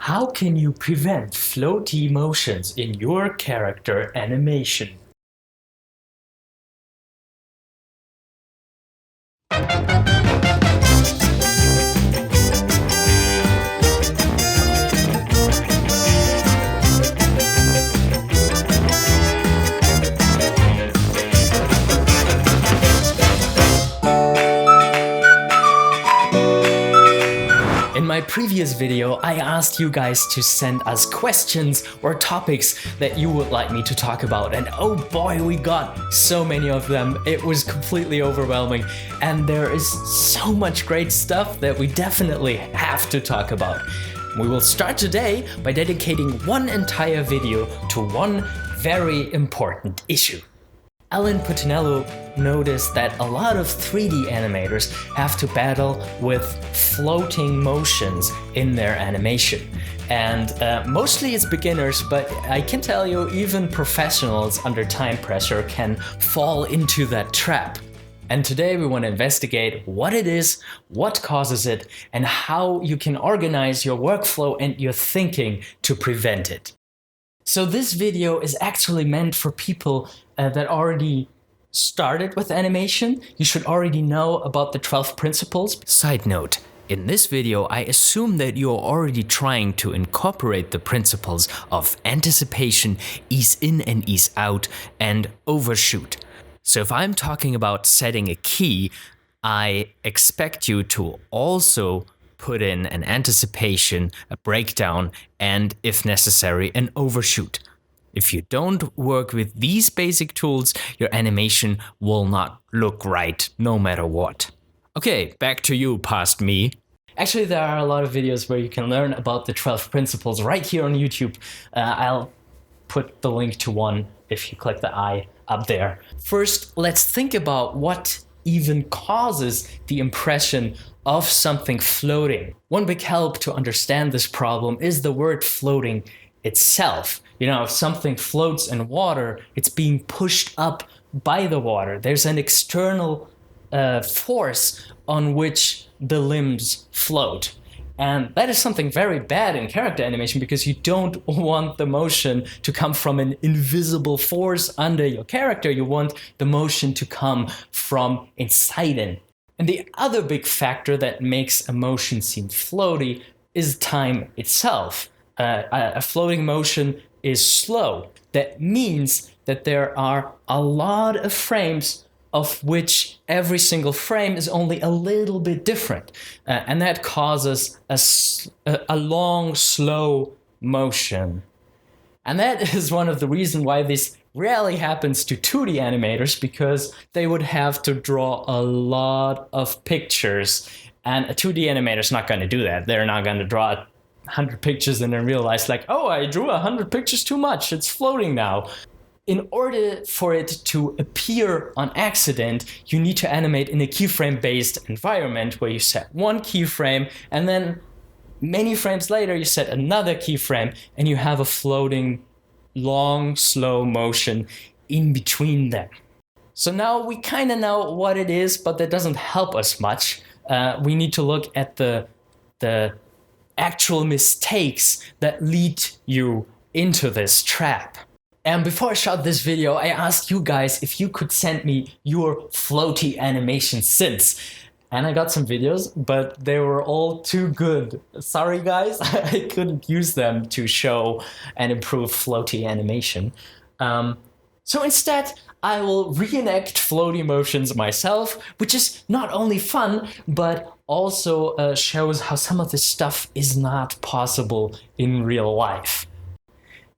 How can you prevent floaty motions in your character animation? In my previous video, I asked you guys to send us questions or topics that you would like me to talk about, and oh boy, we got so many of them. It was completely overwhelming, and there is so much great stuff that we definitely have to talk about. We will start today by dedicating one entire video to one very important issue. Alan Putinello noticed that a lot of 3D animators have to battle with floating motions in their animation. And mostly it's beginners, but I can tell you even professionals under time pressure can fall into that trap. And today we want to investigate what it is, what causes it, and how you can organize your workflow and your thinking to prevent it. So this video is actually meant for people that already started with animation. You should already know about the 12 principles. Side note, in this video I assume that you're already trying to incorporate the principles of anticipation, ease in and ease out, and overshoot. So if I'm talking about setting a key, I expect you to also put in an anticipation, a breakdown, and if necessary, an overshoot. If you don't work with these basic tools, your animation will not look right no matter what. Okay, back to you, past me. Actually, there are a lot of videos where you can learn about the 12 principles right here on YouTube. I'll put the link to one if you click the I up there. First, let's think about what even causes the impression of something floating. One big help to understand this problem is the word floating itself. You know, if something floats in water, it's being pushed up by the water. There's an external force on which the limbs float. And that is something very bad in character animation because you don't want the motion to come from an invisible force under your character. You want the motion to come from inside in. And the other big factor that makes a motion seem floaty is time itself. A floating motion is slow. That means that there are a lot of frames of which every single frame is only a little bit different. And that causes a long, slow motion. And that is one of the reasons why this rarely happens to 2D animators, because they would have to draw a lot of pictures. And a 2D animator is not going to do that. They're not going to draw 100 pictures and then realize like, oh, I drew 100 pictures too much. It's floating now. In order for it to appear on accident, you need to animate in a keyframe-based environment where you set one keyframe and then many frames later you set another keyframe and you have a floating, long, slow motion in between them. So now we kind of know what it is, but that doesn't help us much. We need to look at the actual mistakes that lead you into this trap. And before I shot this video, I asked you guys if you could send me your floaty animation synths. And I got some videos, but they were all too good. Sorry guys, I couldn't use them to show and improve floaty animation. So instead, I will reenact floaty motions myself, which is not only fun, but also shows how some of this stuff is not possible in real life.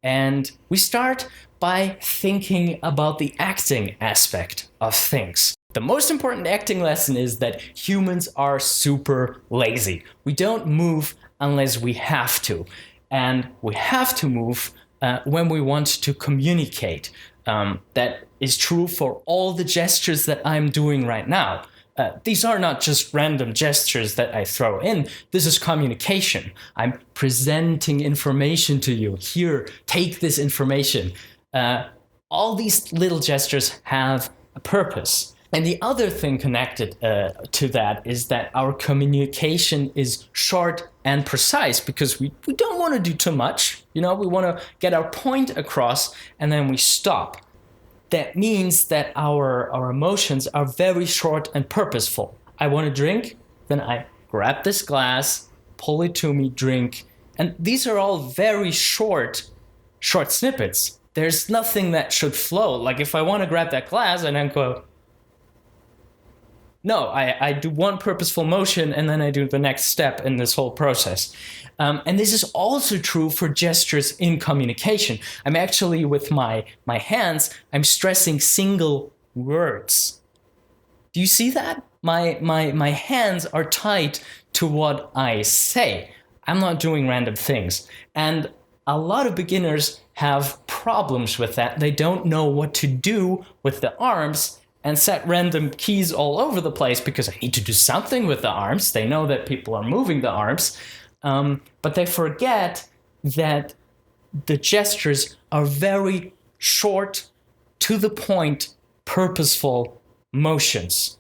And we start by thinking about the acting aspect of things. The most important acting lesson is that humans are super lazy. We don't move unless we have to. And we have to move when we want to communicate. That is true for all the gestures that I'm doing right now. These are not just random gestures that I throw in. This is communication. I'm presenting information to you. Here, take this information. All these little gestures have a purpose. And the other thing connected to that is that our communication is short and precise because we don't want to do too much. We want to get our point across and then we stop. That means that our emotions are very short and purposeful. I want to drink, then I grab this glass, pull it to me, drink. And these are all very short snippets. There's nothing that should flow. Like if I want to grab that glass and then go, no, I do one purposeful motion and then I do the next step in this whole process. And this is also true for gestures in communication. I'm actually, with my hands, I'm stressing single words. Do you see that? My hands are tied to what I say. I'm not doing random things. And a lot of beginners have problems with that. They don't know what to do with the arms and set random keys all over the place because I need to do something with the arms. They know that people are moving the arms, but they forget that the gestures are very short, to the point, purposeful motions.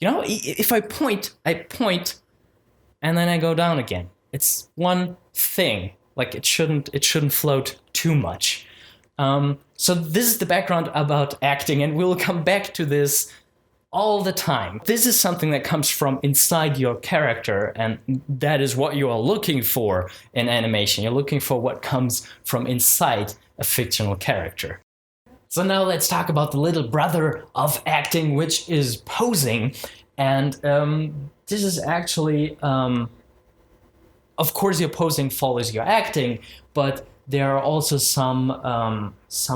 If I point, and then I go down again. It's one thing. Like it shouldn't float too much. So this is the background about acting, and we'll come back to this all the time. This is something that comes from inside your character, and that is what you are looking for in animation. You're looking for what comes from inside a fictional character. So now let's talk about the little brother of acting, which is posing. And this is actually, of course, your posing follows your acting, but there are also some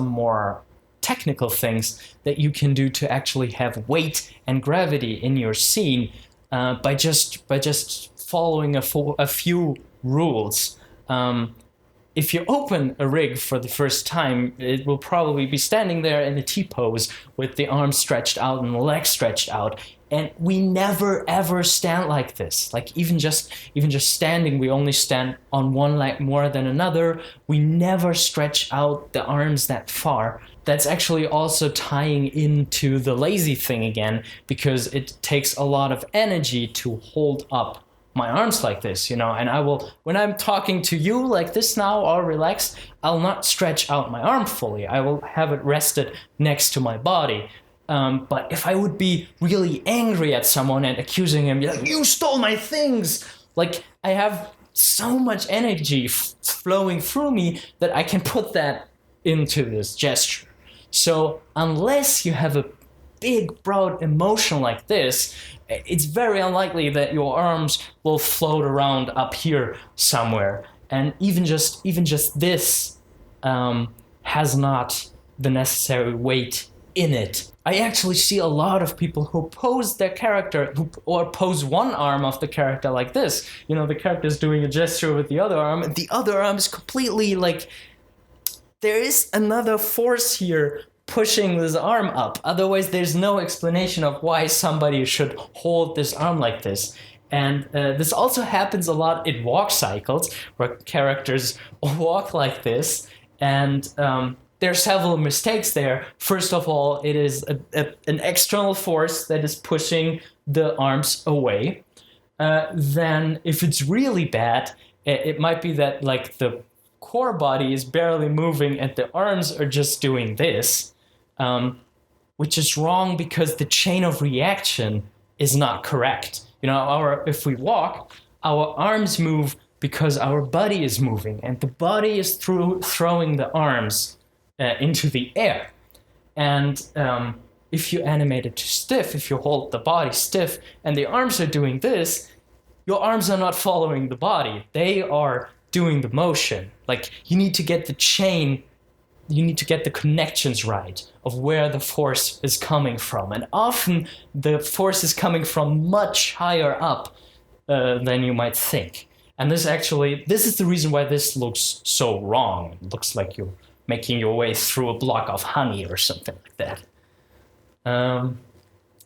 more technical things that you can do to actually have weight and gravity in your scene by just following a few rules. If you open a rig for the first time, it will probably be standing there in a T-pose with the arms stretched out and the legs stretched out. And we never ever stand like this. Like even just standing, we only stand on one leg more than another. We never stretch out the arms that far. That's actually also tying into the lazy thing again, because it takes a lot of energy to hold up my arms like this, and I will, when I'm talking to you like this now, all relaxed, I'll not stretch out my arm fully. I will have it rested next to my body. But if I would be really angry at someone and accusing him, like, you stole my things, like I have so much energy flowing through me that I can put that into this gesture. So unless you have a big, broad emotion like this, it's very unlikely that your arms will float around up here somewhere. And even just this has not the necessary weight in it. I actually see a lot of people who pose their character, or pose one arm of the character like this. The character is doing a gesture with the other arm, and the other arm is completely like, there is another force here pushing this arm up. Otherwise, there's no explanation of why somebody should hold this arm like this. And this also happens a lot in walk cycles, where characters walk like this, and there are several mistakes there. First of all, it is an external force that is pushing the arms away. Then, if it's really bad, it might be that like the core body is barely moving and the arms are just doing this, which is wrong because the chain of reaction is not correct. If we walk, our arms move because our body is moving, and the body is throwing the arms into the air. And if you animate it to stiff, if you hold the body stiff and the arms are doing this, your arms are not following the body. They are doing the motion. Like, you need to get the chain, you need to get the connections right of where the force is coming from. And often the force is coming from much higher up than you might think. And this is the reason why this looks so wrong. It looks like you're making your way through a block of honey or something like that.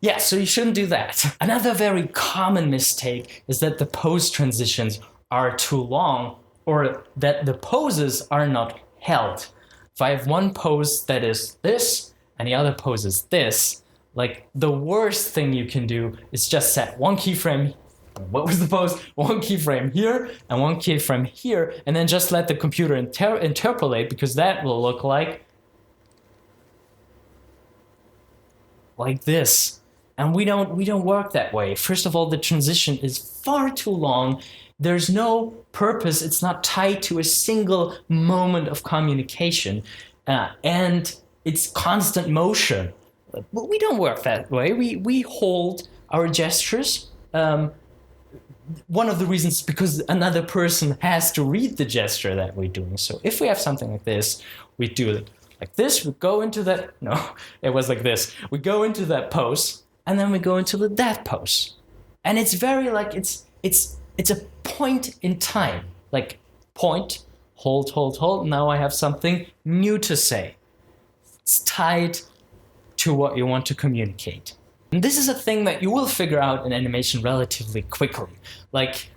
Yeah, so you shouldn't do that. Another very common mistake is that the pose transitions are too long, or that the poses are not held. If I have one pose that is this, and the other pose is this, Like, the worst thing you can do is just set one keyframe. What was the pose? One keyframe here and one keyframe here, and then just let the computer interpolate, because that will look like this. And we don't work that way. First of all, the transition is far too long. There's no purpose. It's not tied to a single moment of communication, and it's constant motion. We don't work that way. We hold our gestures. One of the reasons is because another person has to read the gesture that we're doing. So if we have something like this, we do it like this. We go into that. No, it was like this. We go into that pose, and then we go into that pose, and it's very like it's a point in time. Like point, hold. Now I have something new to say. It's tied to what you want to communicate. And this is a thing that you will figure out in animation relatively quickly. Like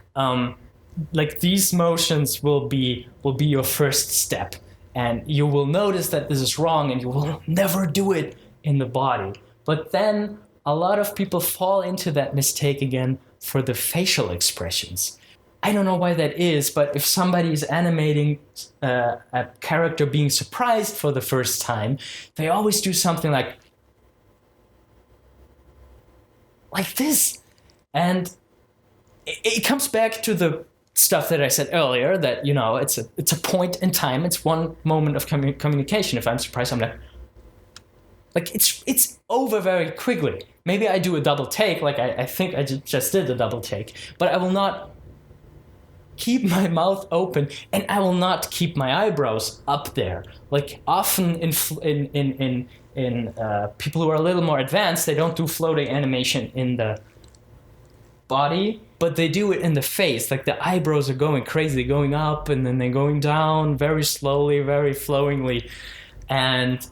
these motions will be your first step, and you will notice that this is wrong, and you will never do it in the body. But then a lot of people fall into that mistake again for the facial expressions. I don't know why that is, but if somebody is animating a character being surprised for the first time, they always do something like this. And it comes back to the stuff that I said earlier, that, you know, it's a point in time. It's one moment of communication. If I'm surprised, I'm like it's over very quickly. Maybe I do a double take, like I think I just did a double take, but I will not keep my mouth open, and I will not keep my eyebrows up there. Like, often in people who are a little more advanced, they don't do floaty animation in the body, but they do it in the face. Like, the eyebrows are going crazy, going up, and then they're going down very slowly, very flowingly. And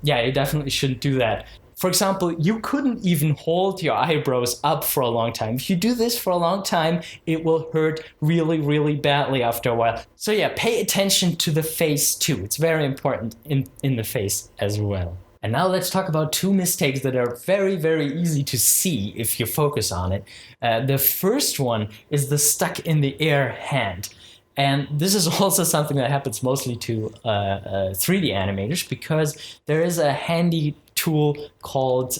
yeah, you definitely shouldn't do that. For example, you couldn't even hold your eyebrows up for a long time. If you do this for a long time, it will hurt really, really badly after a while. So yeah, pay attention to the face too. It's very important in the face as well. And now let's talk about two mistakes that are very, very easy to see if you focus on it. The first one is the stuck in the air hand. And this is also something that happens mostly to 3D animators, because there is a handy tool called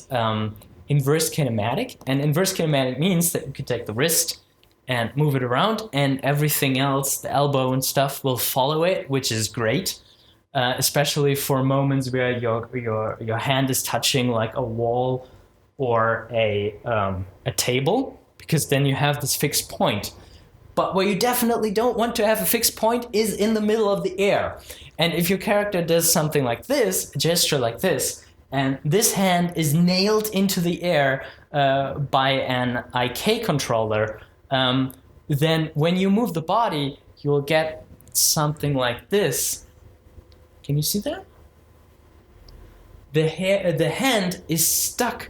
inverse kinematic. And inverse kinematic means that you can take the wrist and move it around, and everything else, the elbow and stuff, will follow it, which is great, especially for moments where your hand is touching like a wall or a table, because then you have this fixed point. But where you definitely don't want to have a fixed point is in the middle of the air. And if your character does something like this, a gesture like this, and this hand is nailed into the air by an IK controller, then when you move the body, you will get something like this. Can you see that? The hand is stuck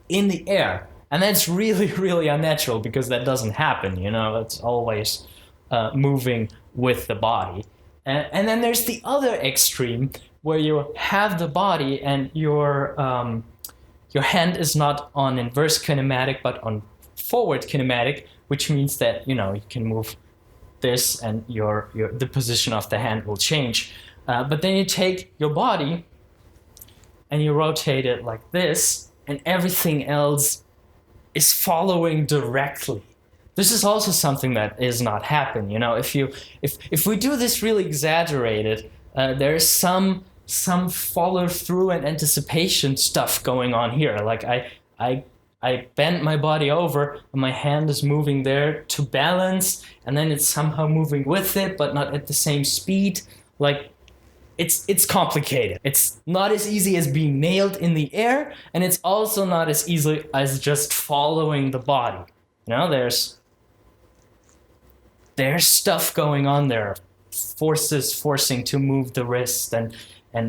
in the air. And that's really, really unnatural, because that doesn't happen, you know, it's always moving with the body. And then there's the other extreme, where you have the body and your hand is not on inverse kinematic, but on forward kinematic, which means that, you know, you can move this and the position of the hand will change. But then you take your body and you rotate it like this, and everything else is following directly. This is also something that is not happen. You know, if we do this really exaggerated, there is some follow through and anticipation stuff going on here. Like I bend my body over, and my hand is moving there to balance, and then it's somehow moving with it, but not at the same speed. Like, it's complicated. It's not as easy as being nailed in the air, and it's also not as easy as just following the body. You know, there's stuff going on there, forces forcing to move the wrist, and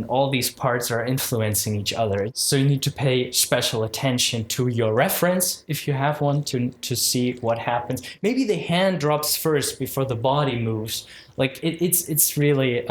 all these parts are influencing each other. So you need to pay special attention to your reference, if you have one, to see what happens. Maybe the hand drops first before the body moves. Like, it's really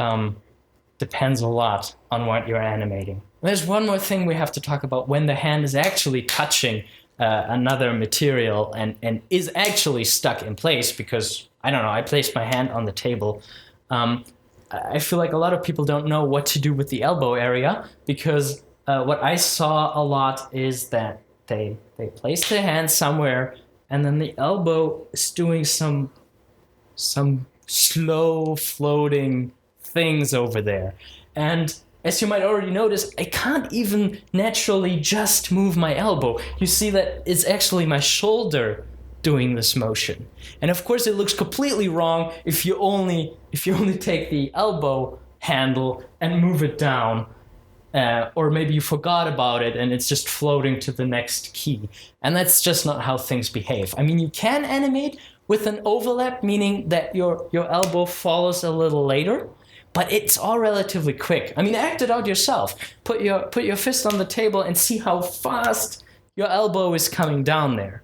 depends a lot on what you're animating. There's one more thing we have to talk about when the hand is actually touching another material and is actually stuck in place, because, I don't know, I placed my hand on the table. I feel like a lot of people don't know what to do with the elbow area, because what I saw a lot is that they place their hand somewhere and then the elbow is doing some slow floating things over there. And as you might already notice, I can't even naturally just move my elbow. You see that it's actually my shoulder doing this motion. And of course it looks completely wrong if you only take the elbow handle and move it down. Or maybe you forgot about it and it's just floating to the next key. And that's just not how things behave. I mean, you can animate with an overlap, meaning that your elbow follows a little later, but it's all relatively quick. I mean, act it out yourself. Put your fist on the table and see how fast your elbow is coming down there.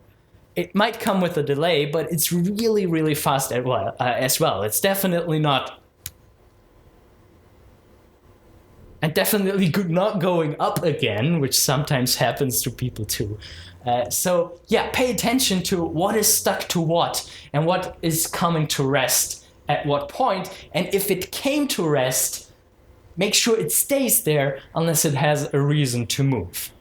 It might come with a delay, but it's really, really fast as well. It's definitely not... And definitely not going up again, which sometimes happens to people too. So yeah, pay attention to what is stuck to what and what is coming to rest at what point. And if it came to rest, make sure it stays there unless it has a reason to move.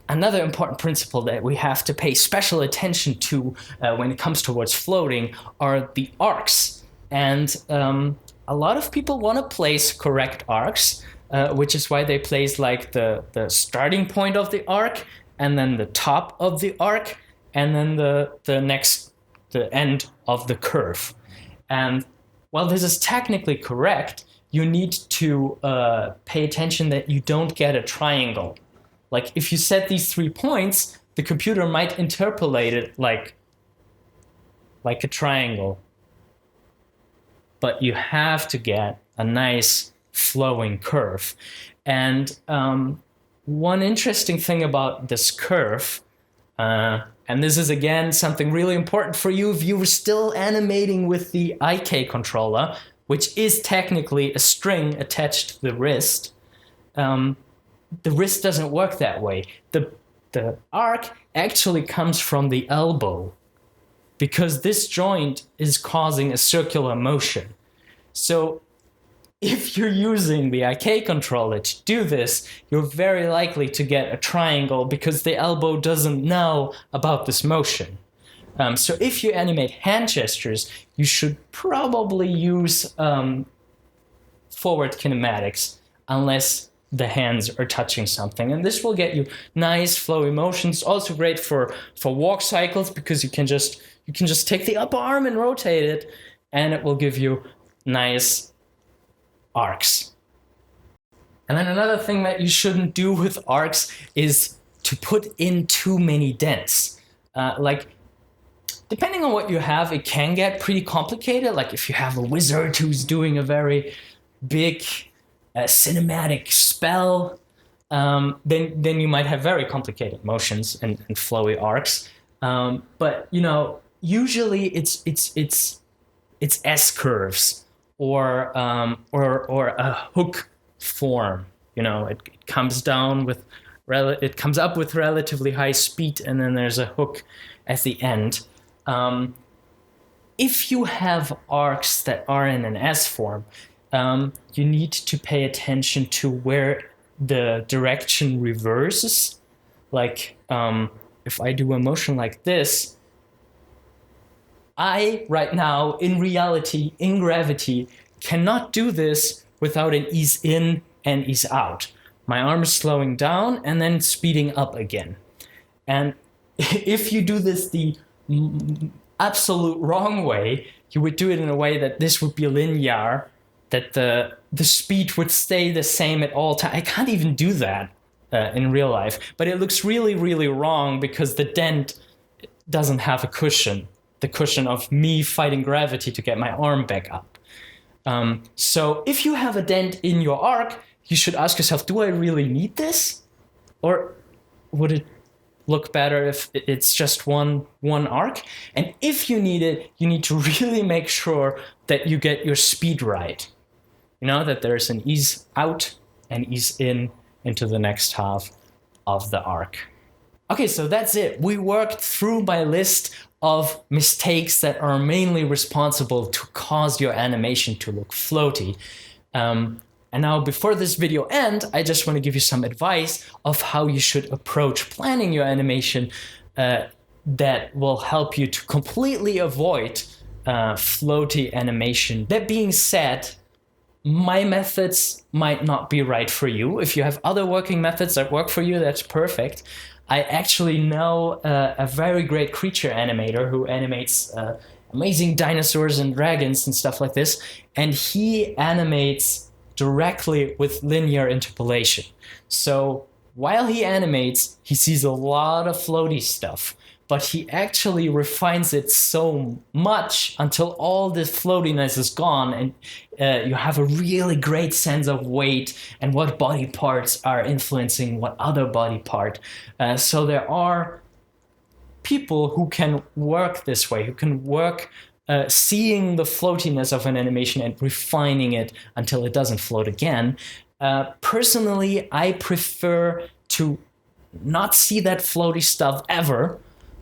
Another important principle that we have to pay special attention to when it comes towards floating are the arcs. And a lot of people want to place correct arcs, which is why they place like the starting point of the arc, and then the top of the arc, and then the end of the curve. And while this is technically correct, you need to pay attention that you don't get a triangle. Like if you set these 3 points, the computer might interpolate it like a triangle. But you have to get a nice flowing curve. And one interesting thing about this curve, and this is again something really important for you if you were still animating with the IK controller, which is technically a string attached to the wrist. The wrist doesn't work that way. The arc actually comes from the elbow, because this joint is causing a circular motion. So if you're using the IK controller to do this, you're very likely to get a triangle because the elbow doesn't know about this motion. So if you animate hand gestures, you should probably use forward kinematics unless the hands are touching something. And this will get you nice flowy motions. Also great for walk cycles, because you can just take the upper arm and rotate it, and it will give you nice arcs. And then another thing that you shouldn't do with arcs is to put in too many dents. Like, depending on what you have, it can get pretty complicated. Like if you have a wizard who's doing a very big cinematic spell, then you might have very complicated motions and flowy arcs. But you know, usually it's S curves or a hook form. You know, it comes down with it comes up with relatively high speed, and then there's a hook at the end. If you have arcs that are in an S form, you need to pay attention to where the direction reverses. Like if I do a motion like this, I, right now, in reality, in gravity, cannot do this without an ease in and ease out. My arm is slowing down and then speeding up again. And if you do this the absolute wrong way, you would do it in a way that this would be linear, that the speed would stay the same at all times. I can't even do that in real life, but it looks really, really wrong because the dent doesn't have a cushion, the cushion of me fighting gravity to get my arm back up. So if you have a dent in your arc, you should ask yourself, do I really need this? Or would it look better if it's just one arc? And if you need it, you need to really make sure that you get your speed right. You know, that there's an ease out and ease in into the next half of the arc. Okay, so that's it. We worked through my list of mistakes that are mainly responsible to cause your animation to look floaty. And now before this video ends, I just want to give you some advice of how you should approach planning your animation that will help you to completely avoid floaty animation. That being said, my methods might not be right for you. If you have other working methods that work for you, that's perfect. I actually know a very great creature animator who animates amazing dinosaurs and dragons and stuff like this, and he animates directly with linear interpolation. So while he animates, he sees a lot of floaty stuff, but he actually refines it so much until all this floatiness is gone, and you have a really great sense of weight and what body parts are influencing what other body part. So there are people who can work this way, who can work seeing the floatiness of an animation and refining it until it doesn't float again. Personally, I prefer to not see that floaty stuff ever.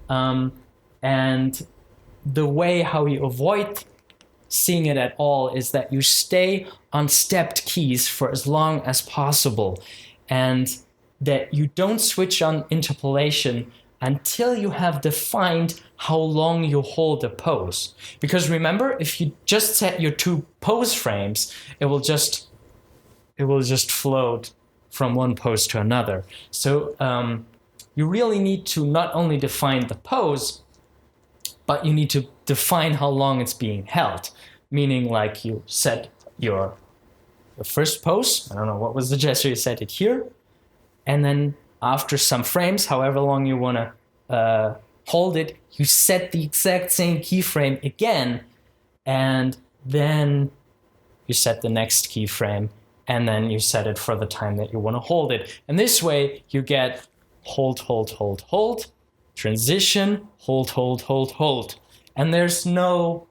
And the way how you avoid seeing it at all is that you stay on stepped keys for as long as possible, and that you don't switch on interpolation until you have defined how long you hold a pose. Because remember, if you just set your 2 pose frames, it will just float from one pose to another. So you really need to not only define the pose, but you need to define how long it's being held. Meaning, like, you set your first pose, I don't know, what was the gesture, you set it here, and then after some frames, however long you want to hold it, you set the exact same keyframe again, and then you set the next keyframe, and then you set it for the time that you want to hold it. And this way you get hold, hold, hold, hold, transition, hold, hold, hold, hold. And there's no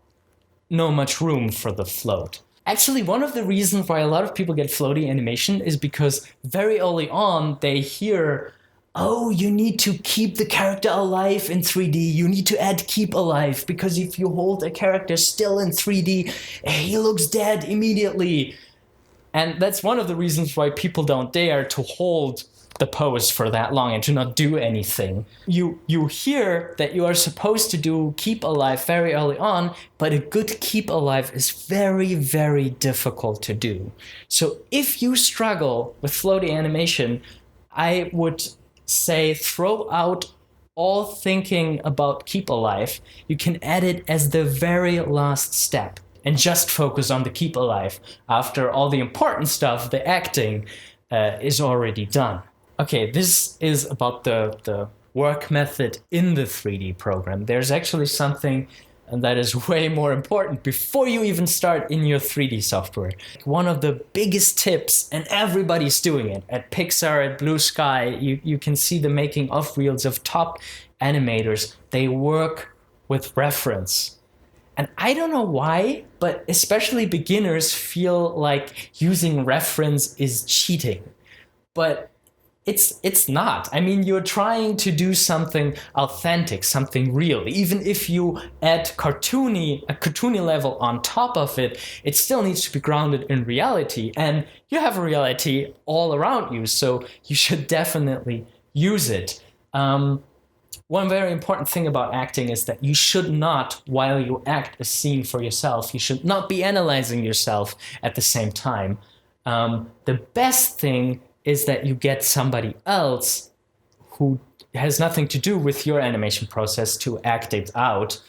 much room for the float. Actually, one of the reasons why a lot of people get floaty animation is because very early on they hear, oh, you need to keep the character alive in 3D. You need to add keep alive, because if you hold a character still in 3D, he looks dead immediately. And that's one of the reasons why people don't dare to hold the pose for that long and to not do anything. You hear that you are supposed to do keep alive very early on, but a good keep alive is very, very difficult to do. So if you struggle with floaty animation, I would say throw out all thinking about keep alive. You can add it as the very last step and just focus on the keep alive after all the important stuff, the acting, is already done. Okay, this is about the work method in the 3D program. There's actually something that is way more important before you even start in your 3D software. One of the biggest tips, and everybody's doing it, at Pixar, at Blue Sky, you can see the making of reels of top animators. They work with reference. And I don't know why, but especially beginners feel like using reference is cheating. But it's not. I mean, you're trying to do something authentic, something real. Even if you add a cartoony level on top of it, it still needs to be grounded in reality. And you have a reality all around you, so you should definitely use it. One very important thing about acting is that you should not, while you act a scene for yourself, you should not be analyzing yourself at the same time. The best thing is that you get somebody else who has nothing to do with your animation process to act it out.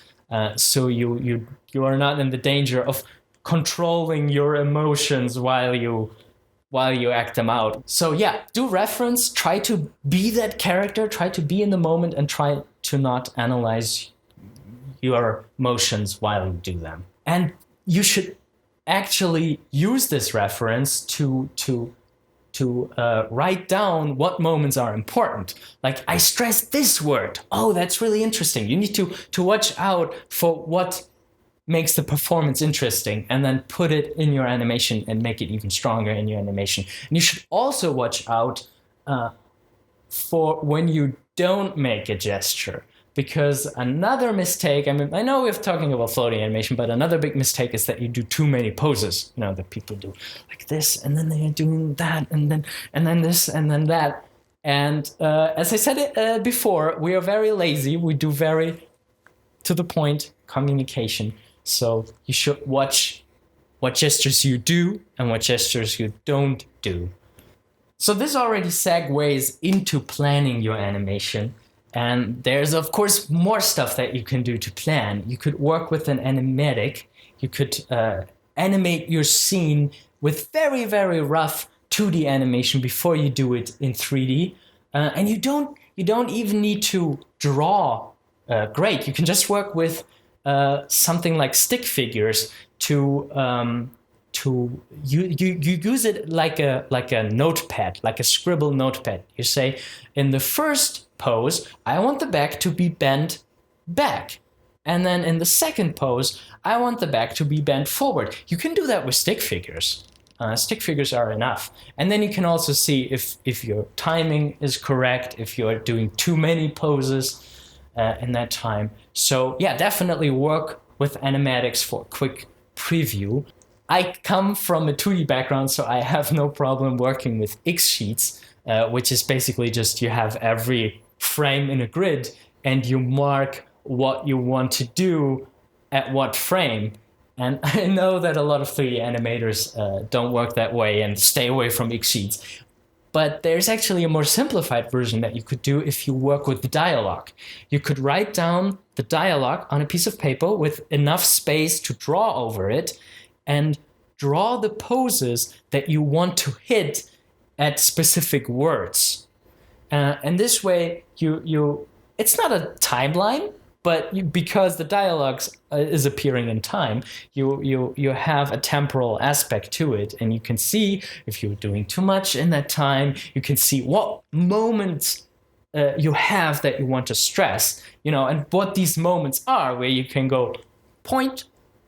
So you are not in the danger of controlling your emotions while you act them out. So yeah, do reference, try to be that character, try to be in the moment, and try to not analyze your emotions while you do them. And you should actually use this reference to write down what moments are important. Like, I stress this word. Oh, that's really interesting. You need to watch out for what makes the performance interesting, and then put it in your animation and make it even stronger in your animation. And you should also watch out for when you don't make a gesture. Because another mistake, I mean, I know we're talking about floating animation, but another big mistake is that you do too many poses. You know, that people do like this, and then they're doing that, and then this, and then that. And as I said it before, we are very lazy. We do very to the point communication. So you should watch what gestures you do and what gestures you don't do. So this already segues into planning your animation. And there's, of course, more stuff that you can do to plan. You could work with an animatic. You could animate your scene with very, very rough 2D animation before you do it in 3D. And you don't even need to draw great. You can just work with something like stick figures to you use it like a notepad, like a scribble notepad. You say, in the first pose, I want the back to be bent back. And then in the second pose, I want the back to be bent forward. You can do that with stick figures. Stick figures are enough. And then you can also see if your timing is correct, if you're doing too many poses in that time. So yeah, definitely work with animatics for a quick preview. I come from a 2D background, so I have no problem working with X sheets, which is basically just you have every frame in a grid and you mark what you want to do at what frame. And I know that a lot of 3D animators don't work that way and stay away from X sheets. But there's actually a more simplified version that you could do if you work with the dialogue. You could write down the dialogue on a piece of paper with enough space to draw over it and draw the poses that you want to hit at specific words. And this way, it's not a timeline, but because the dialogue is appearing in time, you have a temporal aspect to it, and you can see if you're doing too much in that time. You can see what moments you have that you want to stress, and what these moments are, where you can go point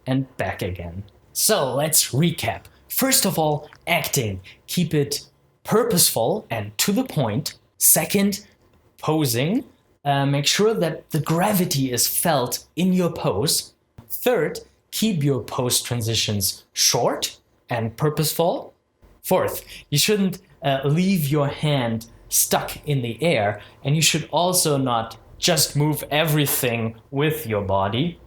and back again. So let's recap. First of all, acting. Keep it purposeful and to the point. Second, posing. Make sure that the gravity is felt in your pose. Third, keep your pose transitions short and purposeful. Fourth, you shouldn't leave your hand stuck in the air, and you should also not just move everything with your body.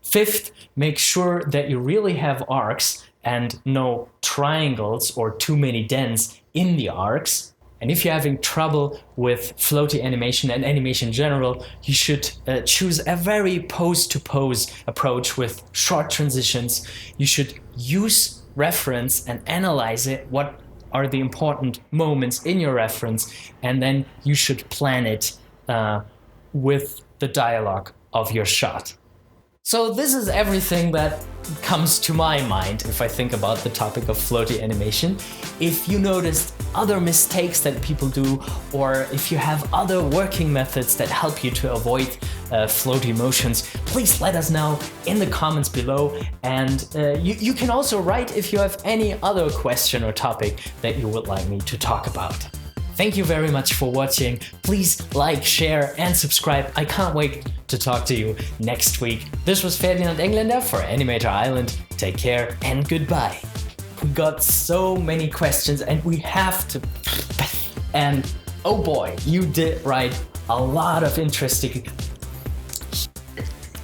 Fifth, make sure that you really have arcs and no triangles or too many dents in the arcs. And if you're having trouble with floaty animation and animation in general, you should choose a very pose-to-pose approach with short transitions. You should use reference and analyze it. What are the important moments in your reference? And then you should plan it with the dialogue of your shot. So this is everything that comes to my mind if I think about the topic of floaty animation. If you noticed other mistakes that people do, or if you have other working methods that help you to avoid floaty motions, please let us know in the comments below. And you can also write if you have any other question or topic that you would like me to talk about. Thank you very much for watching. Please like, share, and subscribe. I can't wait to talk to you next week. This was Ferdinand Engländer for Animator Island. Take care and goodbye. We got so many questions and we have to... And oh boy, you did write a lot of interesting...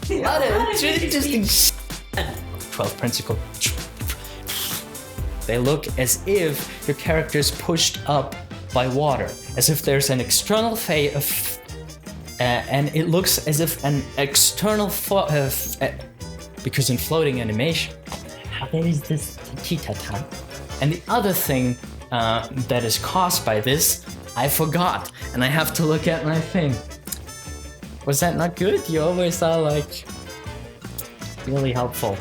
12 principle. They look as if your character is pushed up by water, as if there's an external phase and it looks as if an external because in floating animation, there is this titata. And the other thing that is caused by this, I forgot, and I have to look at my thing. Was that not good? You always are like really helpful.